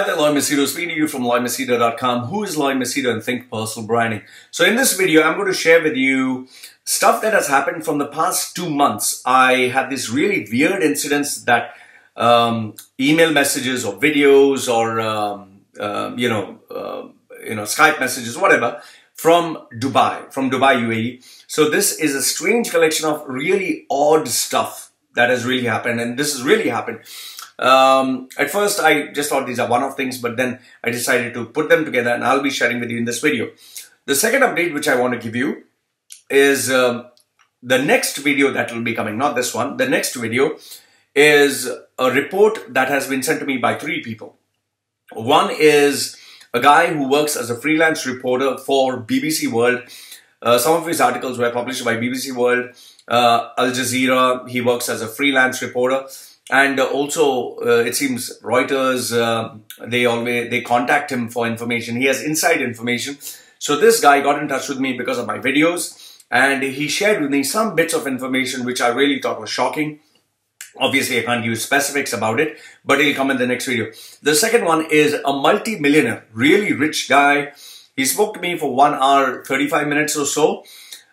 there, Machedo, speaking to you from Machedo.com. Who is Machedo and Think Personal Branding? So in this video, I'm going to share with you stuff that has happened from the past 2 months. I had these really weird incidents that email messages or videos or Skype messages, whatever, from Dubai, UAE. So this is a strange collection of really odd stuff that has really happened, and this has really happened. At first, I just thought these are one-off things, but then I decided to put them together, and I'll be sharing with you in this video. The second update which I want to give you is the next video that will be coming, not this one. The next video is a report that has been sent to me by 3 people. One is a guy who works as a freelance reporter for BBC World. Some of his articles were published by BBC World, Al Jazeera. He works as a freelance reporter. And also, it seems Reuters, they contact him for information. He has inside information. So this guy got in touch with me because of my videos, and he shared with me some bits of information which I really thought was shocking. Obviously, I can't give specifics about it, but it'll come in the next video. The second one is a multi-millionaire, really rich guy. He spoke to me for 1 hour, 35 minutes or so.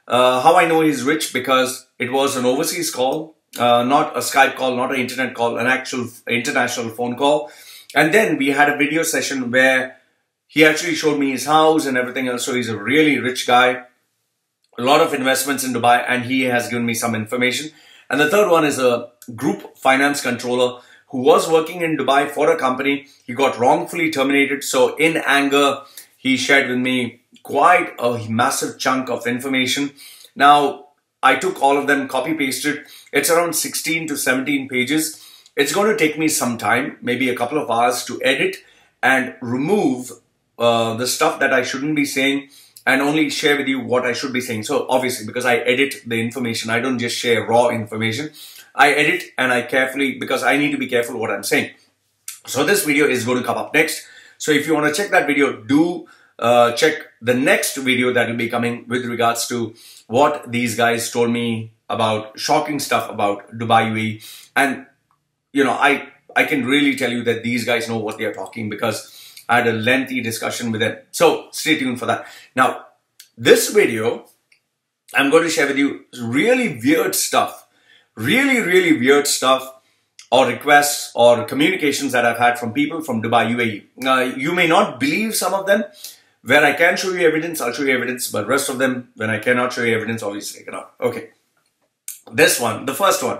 How I know he's rich? Because it was an overseas call. Not a Skype call, not an internet call, an actual international phone call. And then we had a video session where he actually showed me his house and everything else. So he's a really rich guy, a lot of investments in Dubai, and he has given me some information. And the third one is a group finance controller who was working in Dubai for a company. He got wrongfully terminated. So in anger, he shared with me quite a massive chunk of information. Now, I took all of them, copy-pasted. It's around 16 to 17 pages. It's going to take me some time, maybe a couple of hours, to edit and remove the stuff that I shouldn't be saying and only share with you what I should be saying. So obviously, because I edit the information, I don't just share raw information. I edit and I carefully, because I need to be careful what I'm saying. So this video is going to come up next. So if you want to check that video, do check the next video that will be coming with regards to what these guys told me about shocking stuff about Dubai UAE. And, you know, I can really tell you that these guys know what they are talking because I had a lengthy discussion with them. So stay tuned for that. Now, this video, I'm going to share with you really weird stuff, really weird stuff, or requests or communications that I've had from people from Dubai UAE. You may not believe some of them. Where I can show you evidence, I'll show you evidence, but rest of them, when I cannot show you evidence, obviously I cannot. Okay. This one, the first one.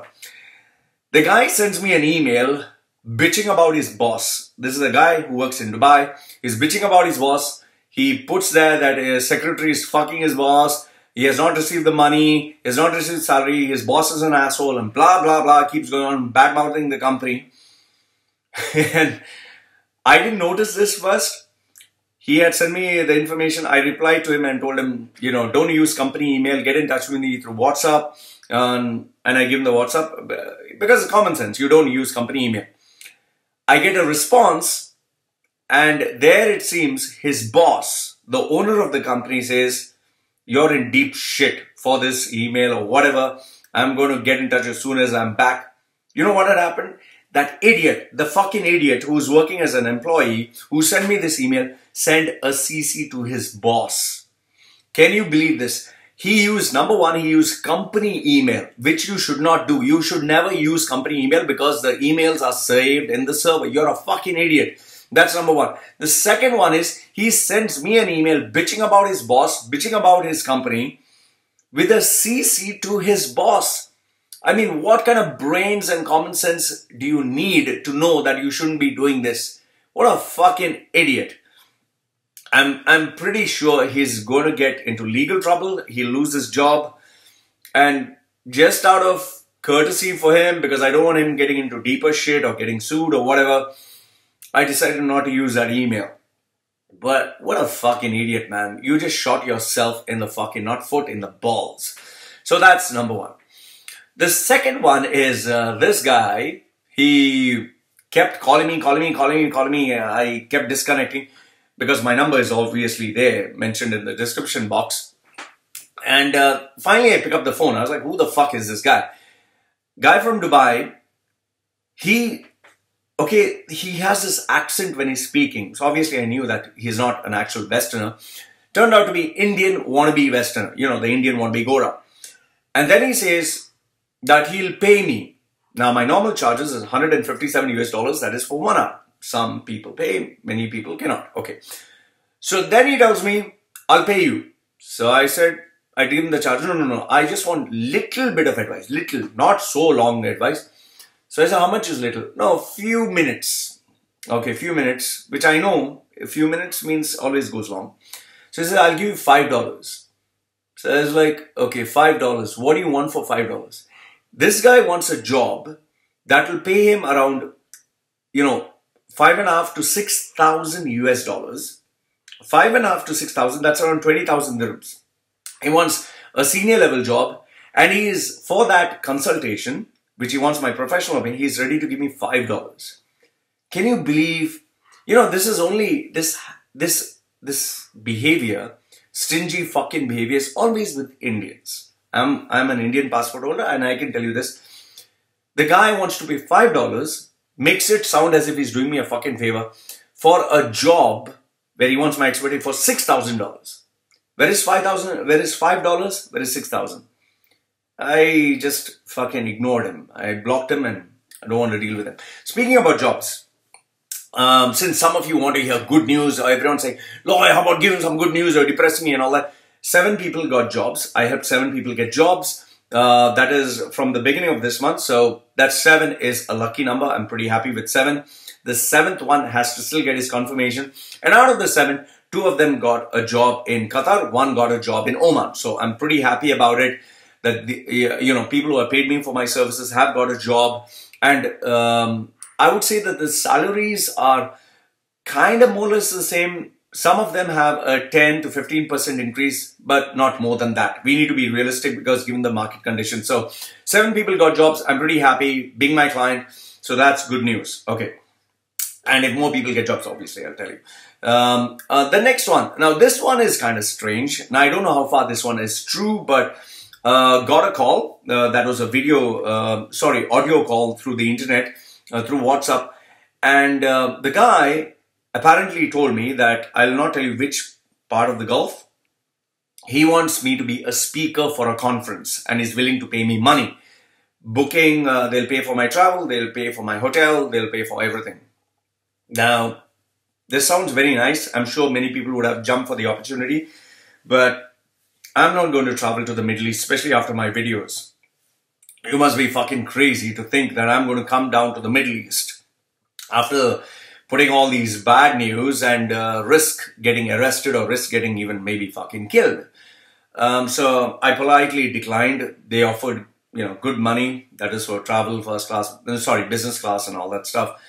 The guy sends me an email bitching about his boss. This is a guy who works in Dubai. He's bitching about his boss. He puts there that his secretary is fucking his boss. He has not received the money. He has not received salary. His boss is an asshole and blah, blah, blah. Keeps going on bad-mouthing the company. And I didn't notice this first. He had sent me the information. I replied to him and told him, you know, don't use company email. Get in touch with me through WhatsApp. And I give him the WhatsApp because it's common sense. You don't use company email. I get a response, and there it seems his boss, the owner of the company, says, you're in deep shit for this email or whatever. I'm going to get in touch as soon as I'm back. You know what had happened? That idiot, the fucking idiot who's working as an employee who sent me this email, sent a CC to his boss. Can you believe this? He used, number one, he used company email, which you should not do. You should never use company email because the emails are saved in the server. You're a fucking idiot. That's number one. The second one is he sends me an email bitching about his boss, bitching about his company with a CC to his boss. I mean, what kind of brains and common sense do you need to know that you shouldn't be doing this? What a fucking idiot. I'm pretty sure he's going to get into legal trouble. He'll lose his job. And just out of courtesy for him, because I don't want him getting into deeper shit or getting sued or whatever, I decided not to use that email. But what a fucking idiot, man. You just shot yourself in the fucking, not foot, in the balls. So that's number one. The second one is this guy. He kept calling me. I kept disconnecting because my number is obviously there, mentioned in the description box. And finally, I pick up the phone. I was like, who the fuck is this guy? Guy from Dubai. He Okay, he has this accent when he's speaking. So obviously I knew that he's not an actual Westerner. Turned out to be Indian wannabe Westerner. You know, the Indian wannabe Gora. And then he says that he'll pay me. Now my normal charges is 157 US dollars. That is for 1 hour. Some people pay, many people cannot. Okay. So then he tells me, I'll pay you. So I said, I give him the charge. No. I just want little bit of advice. Little, not so long advice. So I said, how much is little? No, few minutes. Okay, few minutes, which I know, a few minutes means always goes long. So he said, I'll give you $5. So I was like, okay, $5. What do you want for $5? This guy wants a job that will pay him around, 5.5 to 6,000 US dollars. 5.5 to 6,000, that's around 20,000 dirhams. He wants a senior level job, and he is, for that consultation, which he wants my professional opinion, he's ready to give me $5. Can you believe, this is only, this behavior, stingy fucking behavior is always with Indians. I'm an Indian passport holder, and I can tell you this. The guy wants to pay $5, makes it sound as if he's doing me a fucking favor for a job where he wants my expertise for $6,000. Where is $5,000? Where is $5? Where is 6,000? I just fucking ignored him. I blocked him and I don't want to deal with him. Speaking about jobs, since some of you want to hear good news, or everyone's saying, Lord, how about giving some good news or depressing me and all that. 7 people got jobs. I helped 7 people get jobs. That is from the beginning of this month. So that 7 is a lucky number. I'm pretty happy with 7. The 7th one has to still get his confirmation. And out of the 7, 2 of them got a job in Qatar. 1 got a job in Oman. So I'm pretty happy about it. That people who have paid me for my services have got a job, and I would say that the salaries are kind of more or less the same. Some of them have a 10 to 15% increase, but not more than that. We need to be realistic because given the market conditions. So 7 people got jobs. I'm pretty happy being my client. So that's good news. Okay. And if more people get jobs, obviously, I'll tell you. The next one. Now, this one is kind of strange. Now, I don't know how far this one is true, but got a call. That was a audio call through the internet, through WhatsApp. And the guy apparently told me that, I'll not tell you which part of the Gulf. He wants me to be a speaker for a conference and is willing to pay me money. Booking, they'll pay for my travel, they'll pay for my hotel, they'll pay for everything. Now, this sounds very nice. I'm sure many people would have jumped for the opportunity, but I'm not going to travel to the Middle East, especially after my videos. You must be fucking crazy to think that I'm going to come down to the Middle East after putting all these bad news and risk getting arrested or risk getting even maybe fucking killed. So I politely declined. They offered, good money. That is for travel, business class and all that stuff.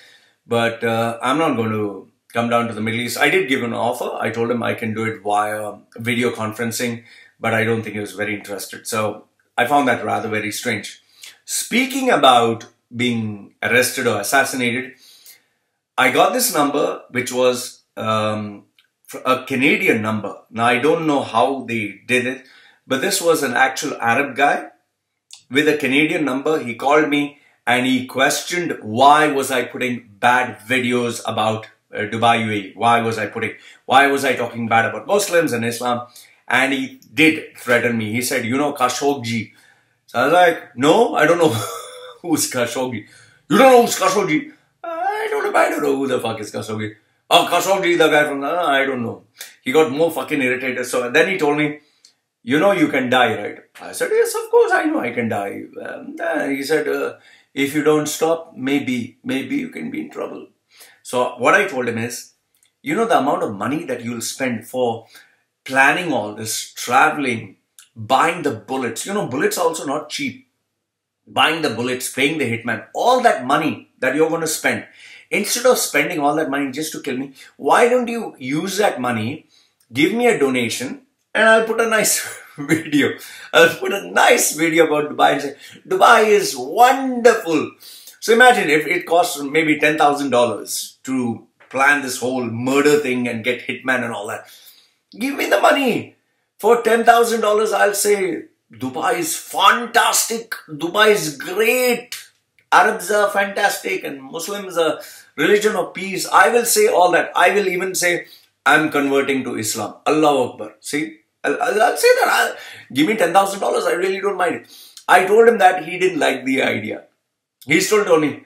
But I'm not going to come down to the Middle East. I did give an offer. I told him I can do it via video conferencing, but I don't think he was very interested. So I found that rather very strange. Speaking about being arrested or assassinated, I got this number, which was a Canadian number. Now, I don't know how they did it, but this was an actual Arab guy with a Canadian number. He called me and he questioned why was I putting bad videos about Dubai, UAE. Why was I talking bad about Muslims and Islam? And he did threaten me. He said, Khashoggi. So I was like, no, I don't know who's Khashoggi. You don't know who's Khashoggi? I don't know who the fuck is Khashoggi. Oh, Khashoggi, the guy from, I don't know. He got more fucking irritated. So then he told me, you can die, right? I said, yes, of course, I know I can die. He said, if you don't stop, maybe you can be in trouble. So what I told him is, the amount of money that you'll spend for planning all this, traveling, buying the bullets. Bullets are also not cheap. Buying the bullets, paying the hitman, all that money that you're going to spend. Instead of spending all that money just to kill me, why don't you use that money, give me a donation, and I'll put a nice video. I'll put a nice video about Dubai and say, Dubai is wonderful. So imagine if it costs maybe $10,000 to plan this whole murder thing and get hitman and all that. Give me the money. For $10,000, I'll say, Dubai is fantastic. Dubai is great. Arabs are fantastic and Muslims are religion of peace. I will say all that. I will even say I'm converting to Islam. Allahu Akbar. See, I'll say that. Give me $10,000. I really don't mind it. I told him that. He didn't like the idea. He still told me,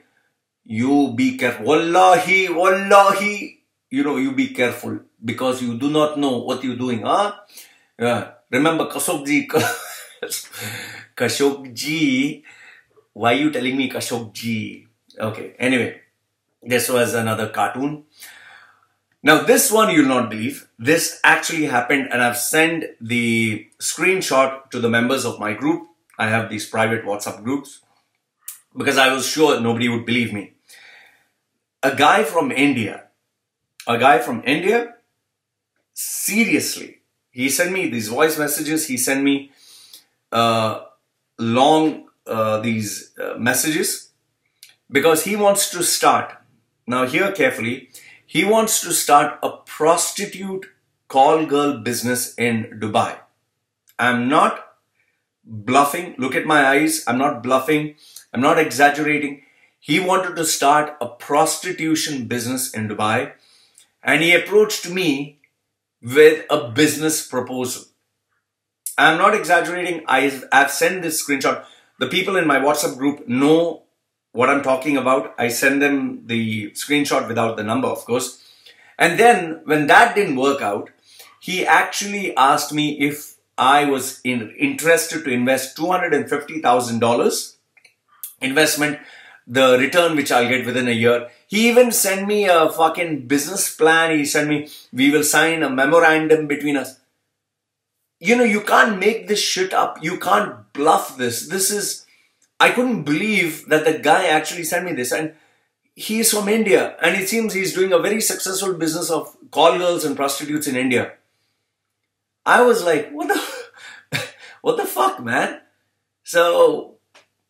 you be careful. Wallahi, wallahi. You know, you be careful because you do not know what you're doing. Huh? Yeah. Remember Kashogji. Kashogji. Why are you telling me Kashogji? Okay. Anyway, this was another cartoon. Now, this one you'll not believe. This actually happened and I've sent the screenshot to the members of my group. I have these private WhatsApp groups because I was sure nobody would believe me. A guy from India, seriously, he sent me these voice messages. He sent me these messages because he wants to start. Now, hear carefully. He wants to start a prostitute call girl business in Dubai. I'm not bluffing. Look at my eyes. I'm not bluffing. I'm not exaggerating. He wanted to start a prostitution business in Dubai and he approached me with a business proposal. I'm not exaggerating. I've sent this screenshot. The people in my WhatsApp group know what I'm talking about. I send them the screenshot without the number, of course. And then when that didn't work out, he actually asked me if I was interested to invest $250,000 investment, the return which I'll get within a year. He even sent me a fucking business plan. He sent me, we will sign a memorandum between us. You know, you can't make this shit up. You can't bluff this. I couldn't believe that the guy actually sent me this. And he's from India. And it seems he's doing a very successful business of call girls and prostitutes in India. I was like, what the fuck, man? So,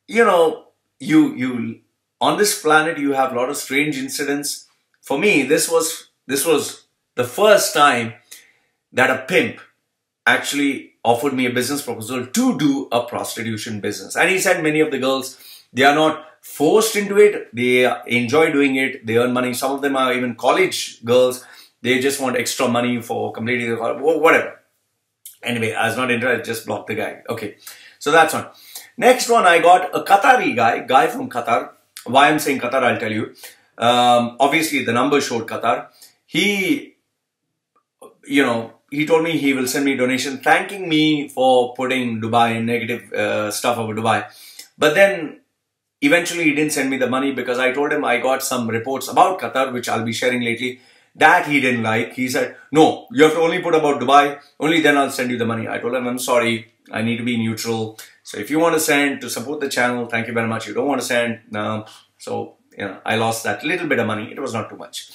you know, you on this planet, you have a lot of strange incidents. For me, this was the first time that a pimp actually offered me a business proposal to do a prostitution business. And he said many of the girls, they are not forced into it. They enjoy doing it. They earn money. Some of them are even college girls. They just want extra money for completing the college, whatever. Anyway, I was not interested. I just blocked the guy. Okay. So that's one. Next one, I got a Qatari guy from Qatar. Why I'm saying Qatar, I'll tell you. Obviously, the number showed Qatar. He told me he will send me a donation thanking me for putting Dubai in negative stuff over Dubai. But then eventually he didn't send me the money because I told him I got some reports about Qatar, which I'll be sharing lately, that he didn't like. He said, no, you have to only put about Dubai. Only then I'll send you the money. I told him, I'm sorry. I need to be neutral. So if you want to send to support the channel, thank you very much. You don't want to send, no. So, I lost that little bit of money. It was not too much.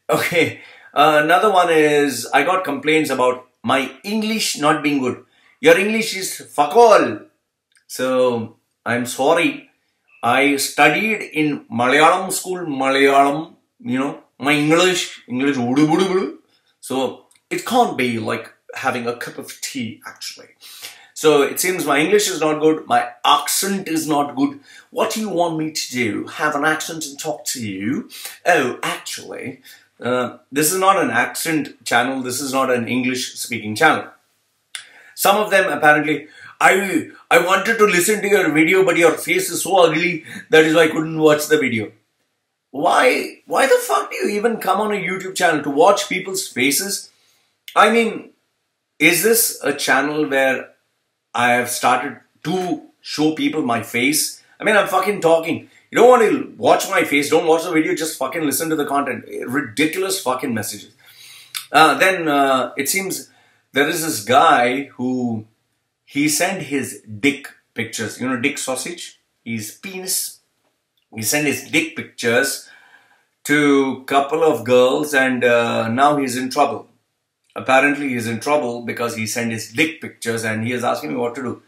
Okay. Another one is, I got complaints about my English not being good. Your English is fuck all. So, I'm sorry. I studied in Malayalam school, Malayalam, my English, so it can't be like having a cup of tea actually. So it seems my English is not good, my accent is not good. What do you want me to do? Have an accent and talk to you? Oh, actually, this is not an accent channel, this is not an English speaking channel. Some of them apparently, I wanted to listen to your video but your face is so ugly, that is why I couldn't watch the video. Why the fuck do you even come on a YouTube channel to watch people's faces? I mean, is this a channel where I have started to show people my face? I mean, I'm fucking talking. You don't want to watch my face, don't watch the video, just fucking listen to the content. Ridiculous fucking messages. Then it seems there is this guy who, he sent his dick pictures. You know, dick sausage? His penis. He sent his dick pictures to a couple of girls and now he's in trouble. Apparently he's in trouble because he sent his dick pictures and he is asking me what to do.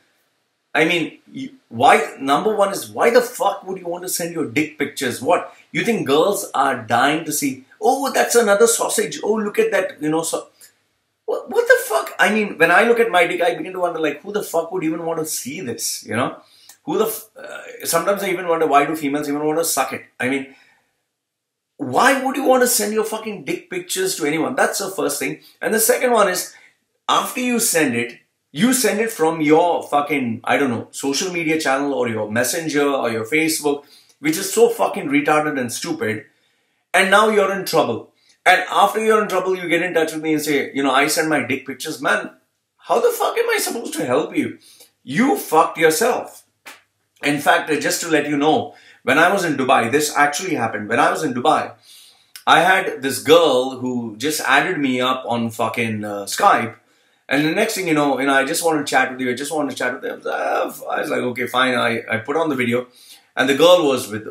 I mean, why? Number one is, why the fuck would you want to send your dick pictures? What? You think girls are dying to see, oh, that's another sausage. Oh, look at that, so what the fuck? I mean, when I look at my dick, I begin to wonder, like, who the fuck would even want to see this, Who sometimes I even wonder, why do females even want to suck it? I mean, why would you want to send your fucking dick pictures to anyone? That's the first thing. And the second one is, after you send it from your fucking, I don't know, social media channel or your messenger or your Facebook, which is so fucking retarded and stupid. And now you're in trouble. And after you're in trouble, you get in touch with me and say, I send my dick pictures. Man, how the fuck am I supposed to help you? You fucked yourself. In fact, just to let you know, when I was in Dubai, this actually happened. When I was in Dubai, I had this girl who just added me up on fucking Skype. And the next thing you know, I just want to chat with you. I just want to chat with them. I was like, okay, fine. I put on the video. And the girl was with,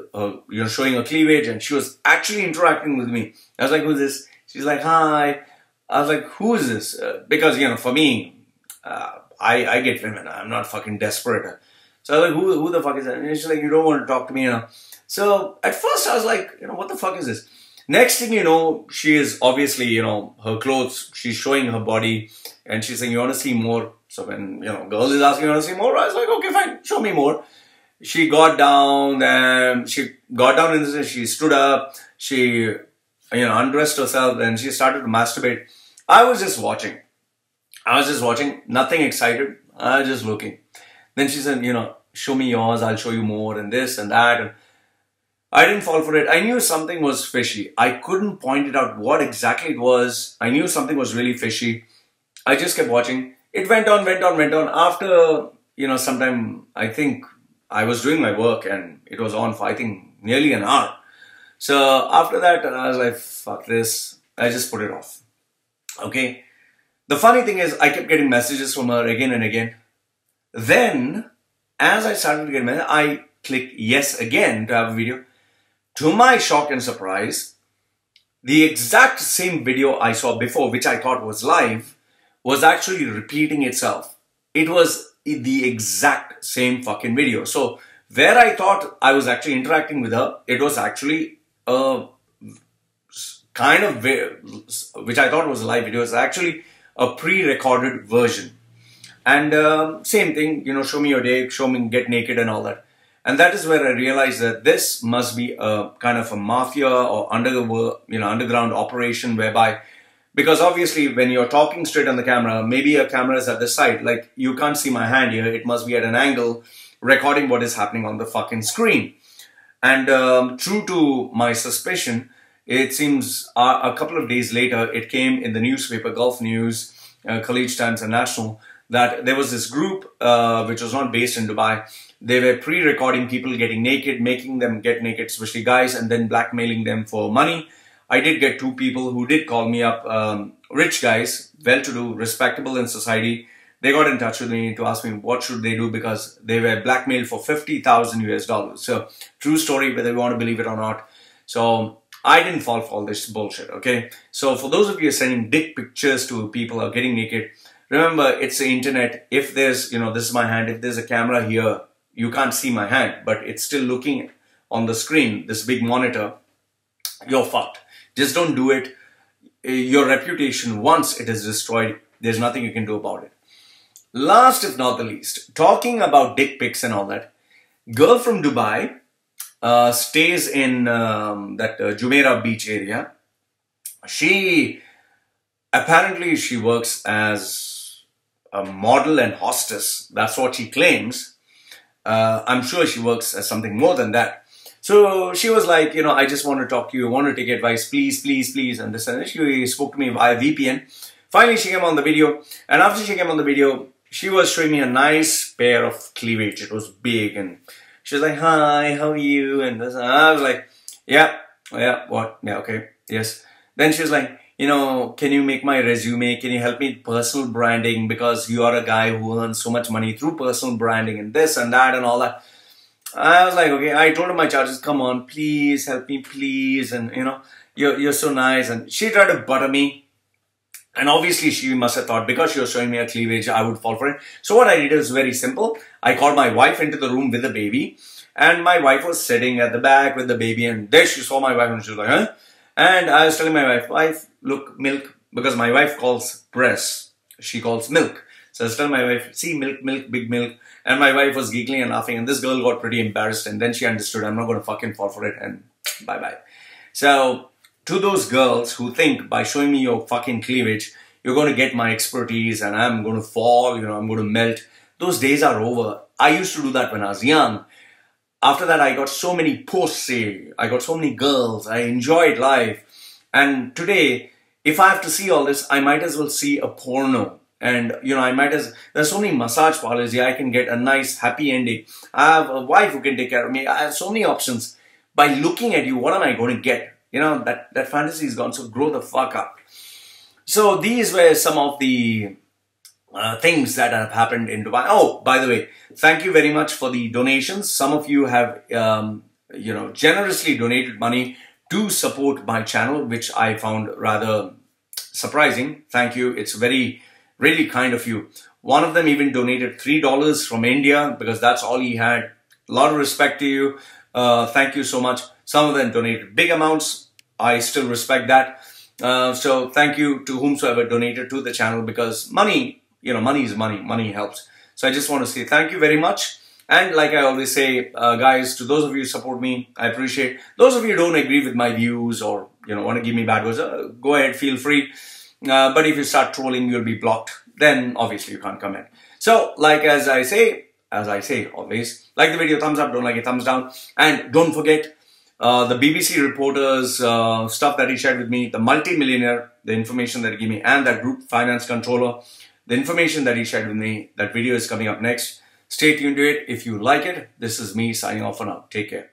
showing her cleavage. And she was actually interacting with me. I was like, who's this? She's like, hi. I was like, who is this? Because, for me, I get women. I'm not fucking desperate. So I was like, who the fuck is that? And she's like, you don't want to talk to me, So at first I was like, what the fuck is this? Next thing you know, she is obviously, her clothes, she's showing her body. And she's saying, you want to see more? So when, girl is asking, you want to see more? I was like, okay, fine, show me more. She got down and she stood up. She, undressed herself and she started to masturbate. I was just watching, nothing excited. I was just looking. Then she said, show me yours, I'll show you more and this and that. And I didn't fall for it. I knew something was fishy. I couldn't point it out what exactly it was. I knew something was really fishy. I just kept watching. It went on. After, sometime, I think I was doing my work and it was on for, I think, nearly an hour. So after that, I was like, fuck this. I just put it off. Okay. The funny thing is, I kept getting messages from her again and again. Then, as I started to get messages, I clicked yes again to have a video. To my shock and surprise, the exact same video I saw before, which I thought was live, was actually repeating itself. It was the exact same fucking video. So where I thought I was actually interacting with her, it was actually a kind of, which I thought was a live video, is actually a pre-recorded version. And same thing, show me your dick, show me get naked and all that. And that is where I realized that this must be a kind of a mafia or underground operation whereby, because obviously when you're talking straight on the camera, maybe a camera is at the side, like you can't see my hand here, it must be at an angle recording what is happening on the fucking screen. And true to my suspicion, it seems a couple of days later, it came in the newspaper, Gulf News, Khaleej Times and National, that there was this group which was not based in Dubai. They were pre-recording people getting naked, making them get naked, especially guys, and then blackmailing them for money. I did get 2 people who did call me up, rich guys, well-to-do, respectable in society. They got in touch with me to ask me what should they do because they were blackmailed for 50,000 US dollars. So, true story, whether you want to believe it or not. So, I didn't fall for all this bullshit, okay? So, for those of you who are sending dick pictures to people or getting naked, remember, it's the internet. If there's, this is my hand. If there's a camera here, you can't see my hand, but it's still looking on the screen, this big monitor, you're fucked. Just don't do it. Your reputation, once it is destroyed, there's nothing you can do about it. Last, if not the least, talking about dick pics and all that, girl from Dubai stays in that Jumeirah beach area. Apparently she works as a model and hostess. That's what she claims. I'm sure she works as something more than that. So she was like, I just want to talk to you. I want to take advice. Please, please, please. And this and that. She spoke to me via VPN. Finally, she came on the video. And after she came on the video, she was showing me a nice pair of cleavage. It was big. And she was like, hi, how are you? And this. And I was like, yeah, what? Yeah, okay, yes. Then she was like, can you make my resume? Can you help me with personal branding? Because you are a guy who earns so much money through personal branding and this and that and all that. I was like, okay. I told her my charges, come on, please help me, please. And, you're so nice. And she tried to butter me. And obviously she must have thought because she was showing me a cleavage, I would fall for it. So what I did was very simple. I called my wife into the room with the baby. And my wife was sitting at the back with the baby. And there she saw my wife and she was like, huh? And I was telling my wife, look, milk, because my wife calls breast, she calls milk. So I was telling my wife, see, milk, milk, big milk. And my wife was giggling and laughing, and this girl got pretty embarrassed, and then she understood I'm not going to fucking fall for it, and bye-bye. So to those girls who think by showing me your fucking cleavage, you're going to get my expertise and I'm going to fall, I'm going to melt. Those days are over. I used to do that when I was young. After that, I got so many pussy. I got so many girls. I enjoyed life. And today, if I have to see all this, I might as well see a porno. And, there's so many massage parlors here. I can get a nice, happy ending. I have a wife who can take care of me. I have so many options. By looking at you, what am I going to get? That fantasy is gone. So grow the fuck up. So these were some of the things that have happened in Dubai. Oh, by the way, thank you very much for the donations. Some of you have, generously donated money to support my channel, which I found rather surprising. Thank you. It's really kind of you. One of them even donated $3 from India because that's all he had. A lot of respect to you. Thank you so much. Some of them donated big amounts. I still respect that. So thank you to whomsoever donated to the channel, because money is money. Money helps. So I just want to say thank you very much. And like I always say, guys, to those of you who support me, I appreciate. Those of you who don't agree with my views or, want to give me bad words, go ahead, feel free. But if you start trolling, you'll be blocked. Then obviously you can't comment. So like as I say always, like the video, thumbs up, don't like it, thumbs down. And don't forget the BBC reporters stuff that he shared with me, the multi-millionaire, the information that he gave me, and that group finance controller, the information that he shared with me. That video is coming up next. Stay tuned to it. If you like it, this is me signing off for now. Take care.